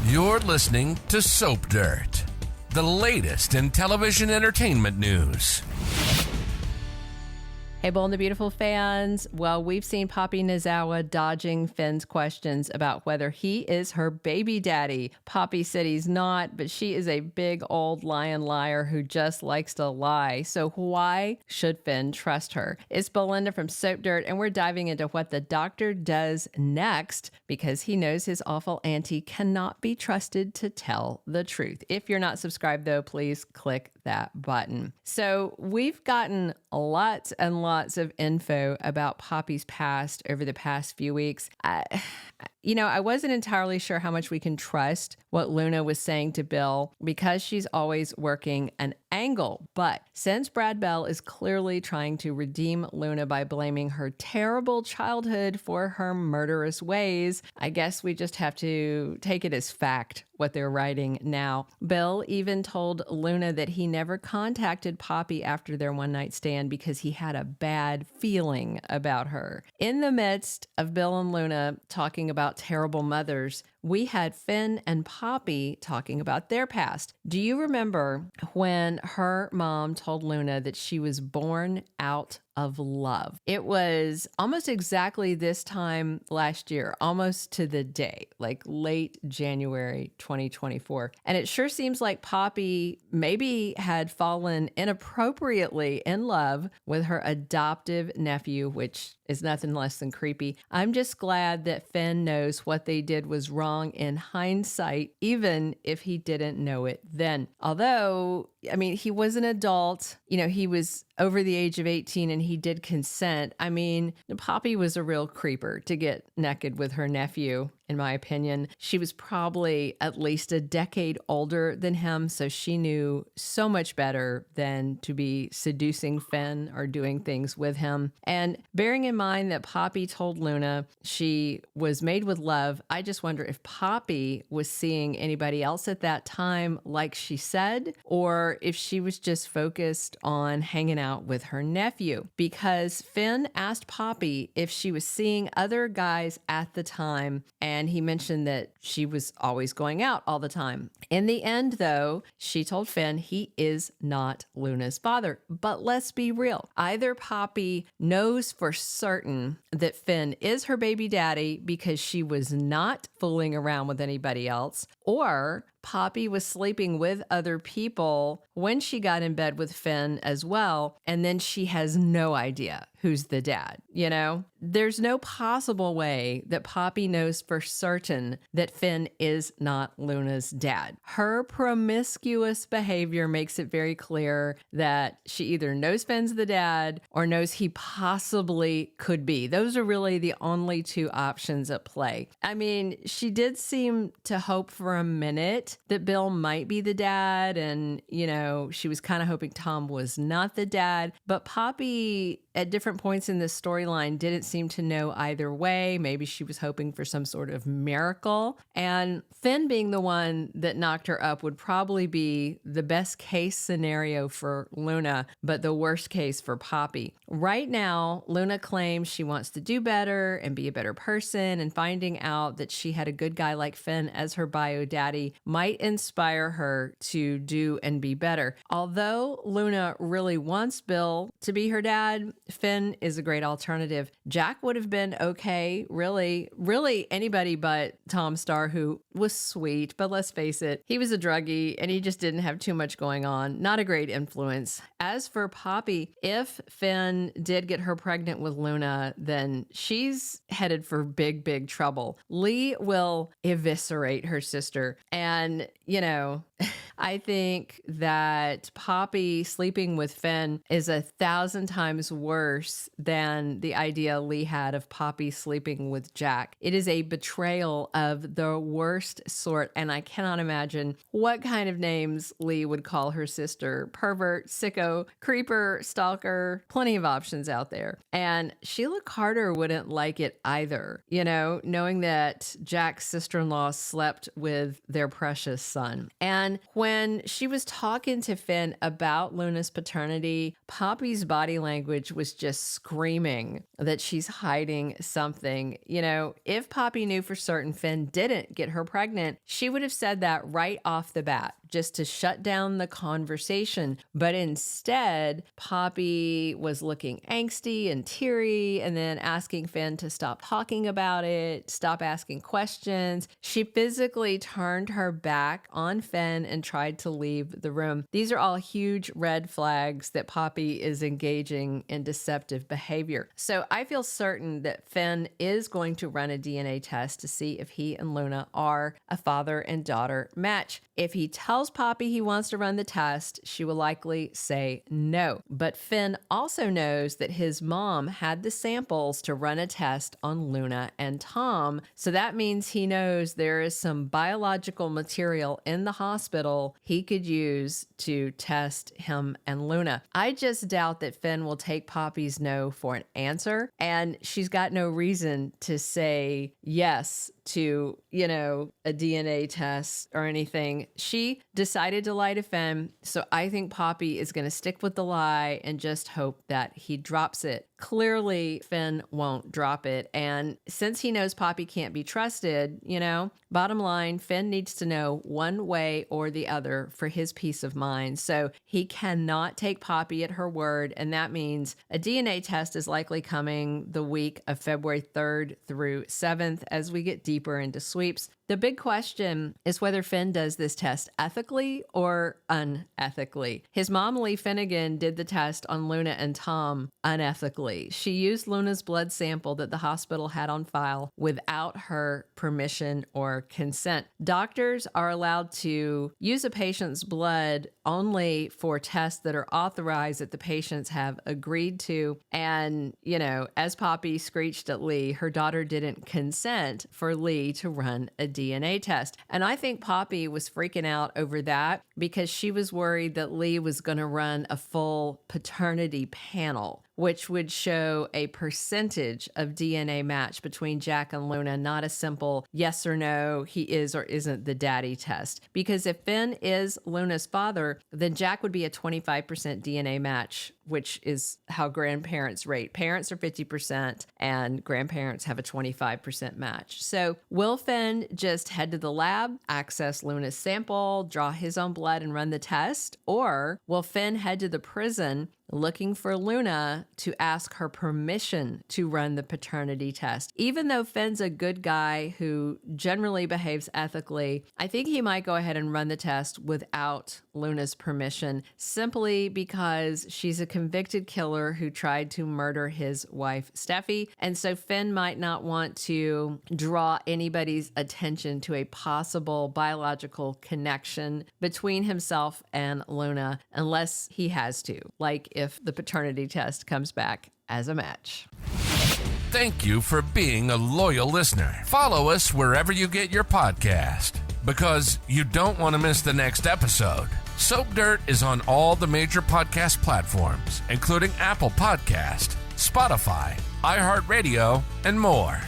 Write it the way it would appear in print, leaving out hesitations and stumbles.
You're listening to Soap Dirt, the latest in television entertainment news. Hey, Bold and the Beautiful fans. Well, we've seen Poppy Nozawa dodging Finn's questions about whether he is her baby daddy. Poppy said he's not, but she is a big old liar who just likes to lie. So why should Finn trust her? It's Belinda from Soap Dirt, and we're diving into what the doctor does next because he knows his awful auntie cannot be trusted to tell the truth. If you're not subscribed, though, please click that button. So we've gotten lots and lots of info about Poppy's past over the past few weeks. I wasn't entirely sure how much we can trust what Luna was saying to Bill because she's always working an angle. But since Brad Bell is clearly trying to redeem Luna by blaming her terrible childhood for her murderous ways, I guess we just have to take it as fact what they're writing now. Bill even told Luna that he never contacted Poppy after their one-night stand because he had a bad feeling about her. In the midst of Bill and Luna talking about terrible mothers, we had Finn and Poppy talking about their past. Do you remember when her mom told Luna that she was born out of love? It was almost exactly this time last year, almost to the day, like late January 2024. And it sure seems like Poppy maybe had fallen inappropriately in love with her adoptive nephew, which is nothing less than creepy. I'm just glad that Finn knows what they did was wrong in hindsight, even if he didn't know it then. Although, he was an adult, he was over the age of 18 and he did consent. Poppy was a real creeper to get naked with her nephew, in my opinion. She was probably at least a decade older than him, so she knew so much better than to be seducing Finn or doing things with him. And bearing in mind that Poppy told Luna she was made with love, I just wonder if Poppy was seeing anybody else at that time, like she said, or if she was just focused on hanging out with her nephew. Because Finn asked Poppy if she was seeing other guys at the time, and he mentioned that she was always going out all the time. In the end, though, she told Finn he is not Luna's father. But let's be real. Either Poppy knows for certain that Finn is her baby daddy because she was not fooling around with anybody else, or Poppy was sleeping with other people when she got in bed with Finn as well, and then she has no idea who's the dad, There's no possible way that Poppy knows for certain that Finn is not Luna's dad. Her promiscuous behavior makes it very clear that she either knows Finn's the dad or knows he possibly could be. Those are really the only two options at play. She did seem to hope for a minute that Bill might be the dad, and, she was kind of hoping Tom was not the dad, but Poppy at different points in this storyline didn't seem to know either way. Maybe she was hoping for some sort of miracle. And Finn being the one that knocked her up would probably be the best case scenario for Luna, but the worst case for Poppy. Right now, Luna claims she wants to do better and be a better person, and finding out that she had a good guy like Finn as her bio daddy might inspire her to do and be better. Although Luna really wants Bill to be her dad, Finn is a great alternative. Jack would have been okay, really anybody but Tom Starr, who was sweet, but let's face it, he was a druggie and he just didn't have too much going on. Not a great influence. As for Poppy, if Finn did get her pregnant with Luna, then she's headed for big trouble. Lee will eviscerate her sister. And, I think that Poppy sleeping with Finn is 1,000 times worse than the idea Lee had of Poppy sleeping with Jack. It is a betrayal of the worst sort, and I cannot imagine what kind of names Lee would call her sister. Pervert, sicko, creeper, stalker, plenty of options out there. And Sheila Carter wouldn't like it either, knowing that Jack's sister-in-law slept with their precious son. And when when she was talking to Finn about Luna's paternity, Poppy's body language was just screaming that she's hiding something. You know, if Poppy knew for certain Finn didn't get her pregnant, she would have said that right off the bat, just to shut down the conversation. But instead, Poppy was looking angsty and teary and then asking Finn to stop talking about it, stop asking questions. She physically turned her back on Finn and tried to leave the room. These are all huge red flags that Poppy is engaging in deceptive behavior. So I feel certain that Finn is going to run a DNA test to see if he and Luna are a father and daughter match. If he tells Poppy he wants to run the test, she will likely say no. But Finn also knows that his mom had the samples to run a test on Luna and Tom. So that means he knows there is some biological material in the hospital he could use to test him and Luna. I just doubt that Finn will take Poppy's no for an answer. And she's got no reason to say yes to, you know, a DNA test or anything. She decided to lie to Finn, so I think Poppy is going to stick with the lie and just hope that he drops it. Clearly, Finn won't drop it, and since he knows Poppy can't be trusted, you know, bottom line, Finn needs to know one way or the other for his peace of mind. So he cannot take Poppy at her word, and that means a DNA test is likely coming the week of February 3rd through 7th as we get deeper into sweeps. The big question is whether Finn does this test ethically or unethically. His mom, Lee Finnegan, did the test on Luna and Tom unethically. She used Luna's blood sample that the hospital had on file without her permission or consent. Doctors are allowed to use a patient's blood only for tests that are authorized that the patients have agreed to. And, you know, as Poppy screeched at Lee, her daughter didn't consent for Lee to run a DNA test. And I think Poppy was freaking out over that because she was worried that Lee was going to run a full paternity panel, which would show a percentage of DNA match between Jack and Luna, not a simple yes or no, he is or isn't the daddy test. Because if Finn is Luna's father, then Jack would be a 25% DNA match, which is how grandparents rate. Parents are 50% and grandparents have a 25% match. So will Finn just head to the lab, access Luna's sample, draw his own blood and run the test? Or will Finn head to the prison looking for Luna to ask her permission to run the paternity test? Even though Finn's a good guy who generally behaves ethically, I think he might go ahead and run the test without Luna's permission, simply because she's a convicted killer who tried to murder his wife, Steffi. And so Finn might not want to draw anybody's attention to a possible biological connection between himself and Luna unless he has to, like if the paternity test comes back as a match. Thank you for being a loyal listener. Follow us wherever you get your podcast, because you don't want to miss the next episode. Soap Dirt is on all the major podcast platforms, including Apple Podcast, Spotify, iHeartRadio, and more.